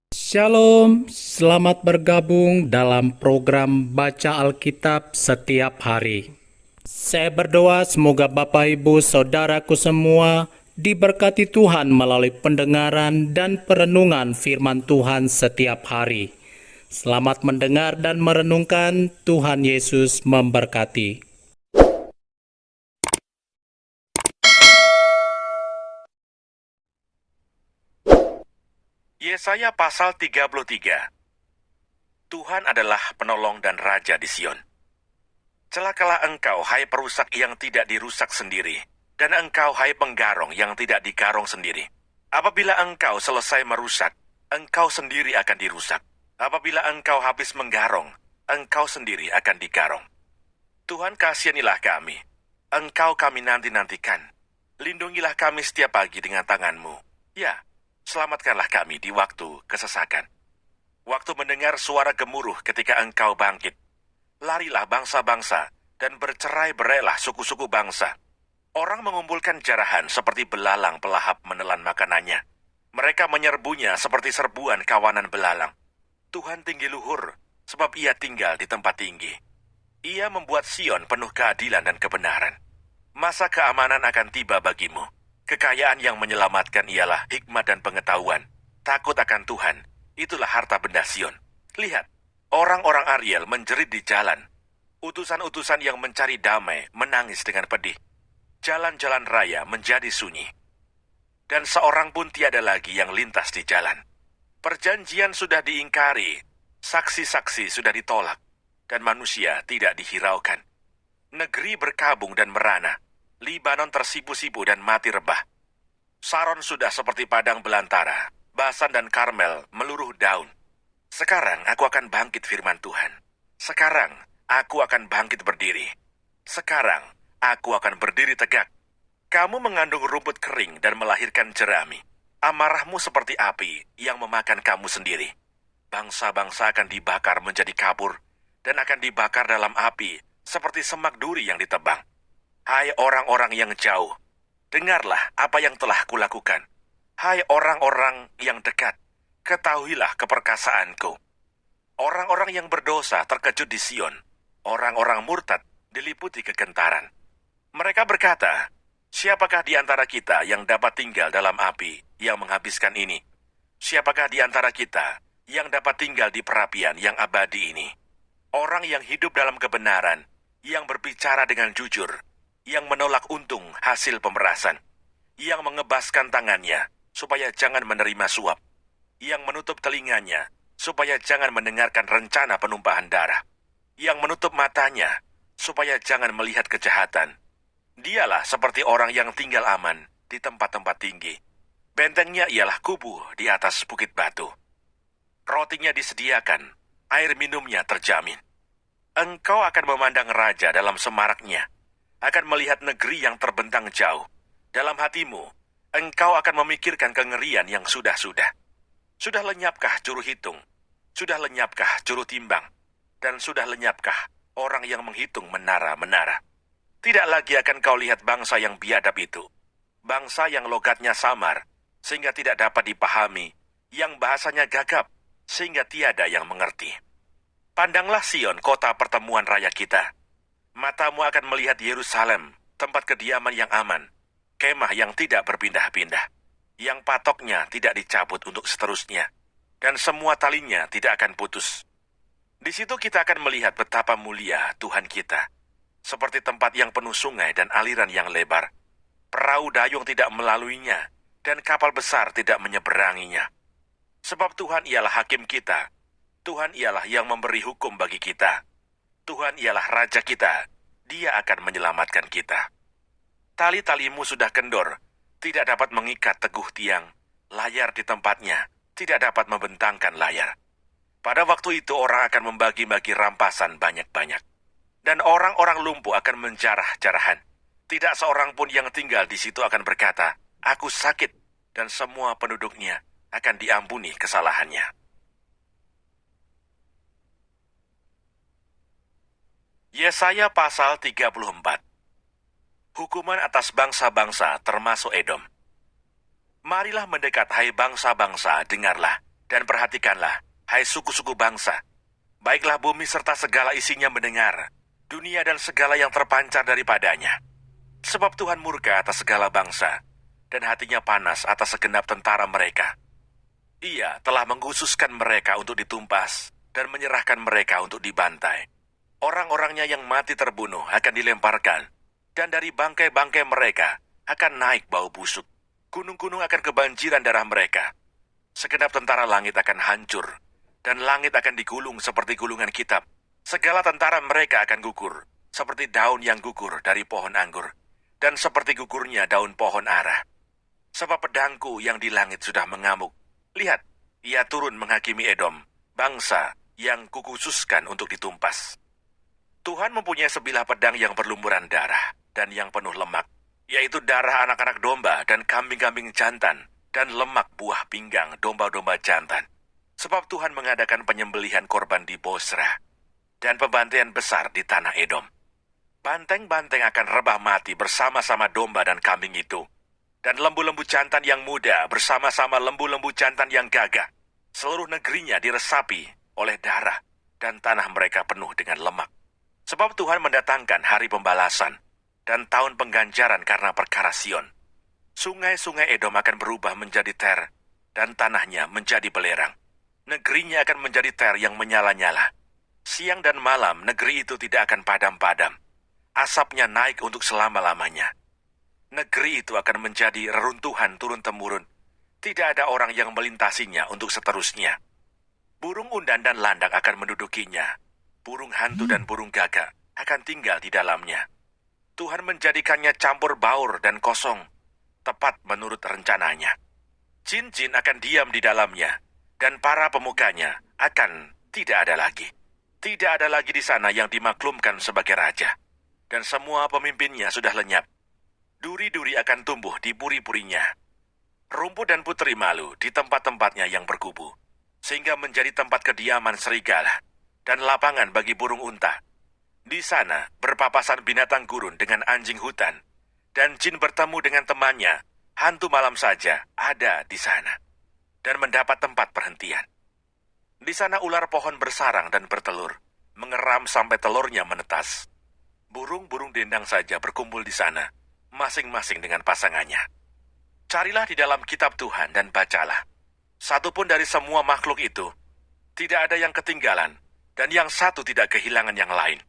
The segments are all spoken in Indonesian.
Shalom, selamat bergabung dalam program Baca Alkitab setiap hari. Saya berdoa semoga Bapak Ibu Saudaraku semua diberkati Tuhan melalui pendengaran dan perenungan firman Tuhan setiap hari. Selamat mendengar dan merenungkan. Tuhan Yesus memberkati. Yesaya pasal 33. Tuhan adalah penolong dan raja di Sion. Celakalah engkau, hai perusak yang tidak dirusak sendiri, dan engkau, hai penggarong yang tidak digarong sendiri. Apabila engkau selesai merusak, engkau sendiri akan dirusak. Apabila engkau habis menggarong, engkau sendiri akan digarong. Tuhan, kasihanilah kami. Engkau kami nanti-nantikan. Lindungilah kami setiap pagi dengan tangan-Mu. Ya, selamatkanlah kami di waktu kesesakan. Waktu mendengar suara gemuruh ketika engkau bangkit. Larilah bangsa-bangsa dan bercerai-berailah suku-suku bangsa. Orang mengumpulkan jarahan seperti belalang pelahap menelan makanannya. Mereka menyerbunya seperti serbuan kawanan belalang. Tuhan tinggi luhur, sebab Ia tinggal di tempat tinggi. Ia membuat Sion penuh keadilan dan kebenaran. Masa keamanan akan tiba bagimu. Kekayaan yang menyelamatkan ialah hikmat dan pengetahuan. Takut akan Tuhan, itulah harta benda Sion. Lihat, orang-orang Ariel menjerit di jalan. Utusan-utusan yang mencari damai menangis dengan pedih. Jalan-jalan raya menjadi sunyi. Dan seorang pun tiada lagi yang lintas di jalan. Perjanjian sudah diingkari, saksi-saksi sudah ditolak, dan manusia tidak dihiraukan. Negeri berkabung dan merana. Libanon tersipu-sipu dan mati rebah. Saron sudah seperti padang belantara. Basan dan Karmel meluruh daun. Sekarang aku akan bangkit, firman Tuhan. Sekarang aku akan bangkit berdiri. Sekarang aku akan berdiri tegak. Kamu mengandung rumput kering dan melahirkan jerami. Amarahmu seperti api yang memakan kamu sendiri. Bangsa-bangsa akan dibakar menjadi kabur dan akan dibakar dalam api seperti semak duri yang ditebang. Hai orang-orang yang jauh, dengarlah apa yang telah kulakukan. Hai orang-orang yang dekat, ketahuilah keperkasaanku. Orang-orang yang berdosa terkejut di Sion. Orang-orang murtad diliputi kegentaran. Mereka berkata, siapakah di antara kita yang dapat tinggal dalam api yang menghabiskan ini? Siapakah di antara kita yang dapat tinggal di perapian yang abadi ini? Orang yang hidup dalam kebenaran, yang berbicara dengan jujur, yang menolak untung hasil pemerasan, yang mengebaskan tangannya supaya jangan menerima suap, yang menutup telinganya supaya jangan mendengarkan rencana penumpahan darah, yang menutup matanya supaya jangan melihat kejahatan. Dialah seperti orang yang tinggal aman di tempat-tempat tinggi. Bentengnya ialah kubu di atas bukit batu. Rotinya disediakan, air minumnya terjamin. Engkau akan memandang raja dalam semaraknya, akan melihat negeri yang terbentang jauh. Dalam hatimu, engkau akan memikirkan kengerian yang sudah-sudah. Sudah lenyapkah juru hitung? Sudah lenyapkah juru timbang? Dan sudah lenyapkah orang yang menghitung menara-menara? Tidak lagi akan kau lihat bangsa yang biadab itu. Bangsa yang logatnya samar, sehingga tidak dapat dipahami, yang bahasanya gagap, sehingga tiada yang mengerti. Pandanglah Sion, kota pertemuan raya kita. Matamu akan melihat Yerusalem, tempat kediaman yang aman, kemah yang tidak berpindah-pindah, yang patoknya tidak dicabut untuk seterusnya, dan semua talinya tidak akan putus. Di situ kita akan melihat betapa mulia Tuhan kita, seperti tempat yang penuh sungai dan aliran yang lebar. Perahu dayung tidak melaluinya, dan kapal besar tidak menyeberanginya. Sebab Tuhan ialah hakim kita, Tuhan ialah yang memberi hukum bagi kita. Tuhan ialah Raja kita, Dia akan menyelamatkan kita. Tali-talimu sudah kendor, tidak dapat mengikat teguh tiang, layar di tempatnya, tidak dapat membentangkan layar. Pada waktu itu orang akan membagi-bagi rampasan banyak-banyak, dan orang-orang lumpuh akan menjarah-jarahan. Tidak seorang pun yang tinggal di situ akan berkata, aku sakit, dan semua penduduknya akan diampuni kesalahannya. Yesaya pasal 34. Hukuman atas bangsa-bangsa termasuk Edom. Marilah mendekat, hai bangsa-bangsa, dengarlah. Dan perhatikanlah, hai suku-suku bangsa, baiklah bumi serta segala isinya mendengar, dunia dan segala yang terpancar daripadanya. Sebab Tuhan murka atas segala bangsa, dan hatinya panas atas segenap tentara mereka. Ia telah mengkhususkan mereka untuk ditumpas, dan menyerahkan mereka untuk dibantai. Orang-orangnya yang mati terbunuh akan dilemparkan, dan dari bangkai-bangkai mereka akan naik bau busuk. Gunung-gunung akan kebanjiran darah mereka. Segenap tentara langit akan hancur, dan langit akan digulung seperti gulungan kitab. Segala tentara mereka akan gugur, seperti daun yang gugur dari pohon anggur, dan seperti gugurnya daun pohon ara. Sebab pedangku yang di langit sudah mengamuk. Lihat, ia turun menghakimi Edom, bangsa yang kukhususkan untuk ditumpas. Tuhan mempunyai sebilah pedang yang berlumuran darah dan yang penuh lemak, yaitu darah anak-anak domba dan kambing-kambing jantan, dan lemak buah pinggang domba-domba jantan. Sebab Tuhan mengadakan penyembelihan korban di Bosra, dan pembantaian besar di tanah Edom. Banteng-banteng akan rebah mati bersama-sama domba dan kambing itu, dan lembu-lembu jantan yang muda bersama-sama lembu-lembu jantan yang gagah. Seluruh negerinya diresapi oleh darah, dan tanah mereka penuh dengan lemak. Sebab Tuhan mendatangkan hari pembalasan, dan tahun pengganjaran karena perkara Sion. Sungai-sungai Edom akan berubah menjadi ter, dan tanahnya menjadi belerang. Negerinya akan menjadi ter yang menyala-nyala. Siang dan malam negeri itu tidak akan padam-padam. Asapnya naik untuk selama-lamanya. Negeri itu akan menjadi reruntuhan turun-temurun. Tidak ada orang yang melintasinya untuk seterusnya. Burung undan dan landak akan mendudukinya. Burung hantu dan burung gagak akan tinggal di dalamnya. Tuhan menjadikannya campur baur dan kosong, tepat menurut rencananya. Jin-jin akan diam di dalamnya, dan para pemukanya akan tidak ada lagi. Tidak ada lagi di sana yang dimaklumkan sebagai raja, dan semua pemimpinnya sudah lenyap. Duri-duri akan tumbuh di puri-purinya. Rumput dan putri malu di tempat-tempatnya yang berkubu, sehingga menjadi tempat kediaman serigala dan lapangan bagi burung unta. Di sana berpapasan binatang gurun dengan anjing hutan, dan jin bertemu dengan temannya, hantu malam saja ada di sana, dan mendapat tempat perhentian. Di sana ular pohon bersarang dan bertelur, mengeram sampai telurnya menetas. Burung-burung dendang saja berkumpul di sana, masing-masing dengan pasangannya. Carilah di dalam kitab Tuhan dan bacalah. Satupun dari semua makhluk itu, tidak ada yang ketinggalan, dan yang satu tidak kehilangan yang lain.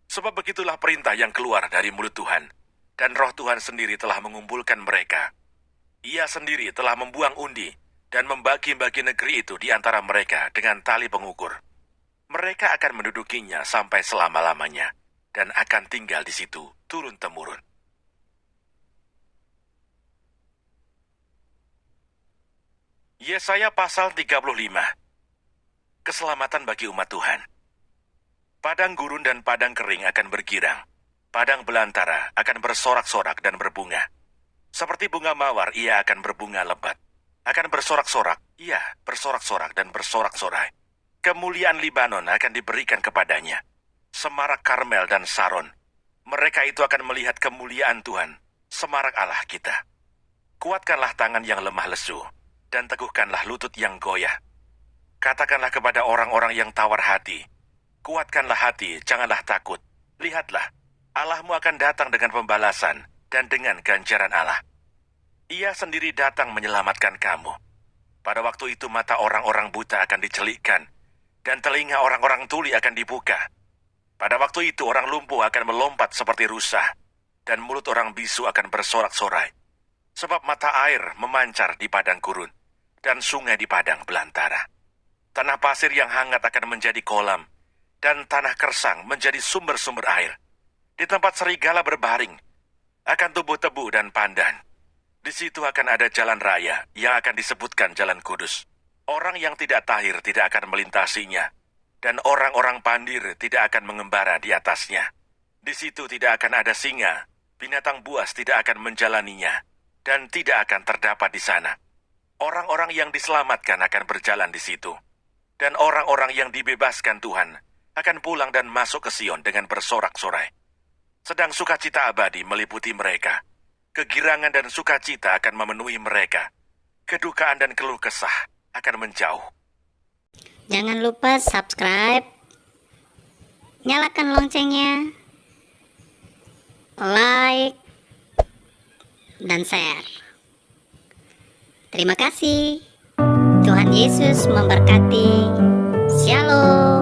Sebab begitulah perintah yang keluar dari mulut Tuhan, dan roh Tuhan sendiri telah mengumpulkan mereka. Ia sendiri telah membuang undi, dan membagi-bagi negeri itu di antara mereka dengan tali pengukur. Mereka akan mendudukinya sampai selama-lamanya, dan akan tinggal di situ turun-temurun. Yesaya pasal 35. Keselamatan bagi umat Tuhan. Padang gurun dan padang kering akan bergirang. Padang belantara akan bersorak-sorak dan berbunga. Seperti bunga mawar, ia akan berbunga lebat. Akan bersorak-sorak, ia bersorak-sorak dan bersorak-sorai. Kemuliaan Libanon akan diberikan kepadanya. Semarak Karmel dan Saron. Mereka itu akan melihat kemuliaan Tuhan, semarak Allah kita. Kuatkanlah tangan yang lemah lesu, dan teguhkanlah lutut yang goyah. Katakanlah kepada orang-orang yang tawar hati, kuatkanlah hati, janganlah takut. Lihatlah, Allahmu akan datang dengan pembalasan dan dengan ganjaran Allah. Ia sendiri datang menyelamatkan kamu. Pada waktu itu mata orang-orang buta akan dicelikkan, dan telinga orang-orang tuli akan dibuka. Pada waktu itu orang lumpuh akan melompat seperti rusa, dan mulut orang bisu akan bersorak-sorai. Sebab mata air memancar di padang gurun, dan sungai di padang belantara. Tanah pasir yang hangat akan menjadi kolam, dan tanah kersang menjadi sumber-sumber air. Di tempat serigala berbaring, akan tumbuh tebu dan pandan. Di situ akan ada jalan raya yang akan disebutkan Jalan Kudus. Orang yang tidak tahir tidak akan melintasinya, dan orang-orang pandir tidak akan mengembara di atasnya. Di situ tidak akan ada singa, binatang buas tidak akan menjalaninya, dan tidak akan terdapat di sana. Orang-orang yang diselamatkan akan berjalan di situ, dan orang-orang yang dibebaskan Tuhan akan pulang dan masuk ke Sion dengan bersorak-sorai. Sedang sukacita abadi meliputi mereka. Kegirangan dan sukacita akan memenuhi mereka. Kedukaan dan keluh kesah akan menjauh. Jangan lupa subscribe, nyalakan loncengnya, like, dan share. Terima kasih. Tuhan Yesus memberkati. Shalom.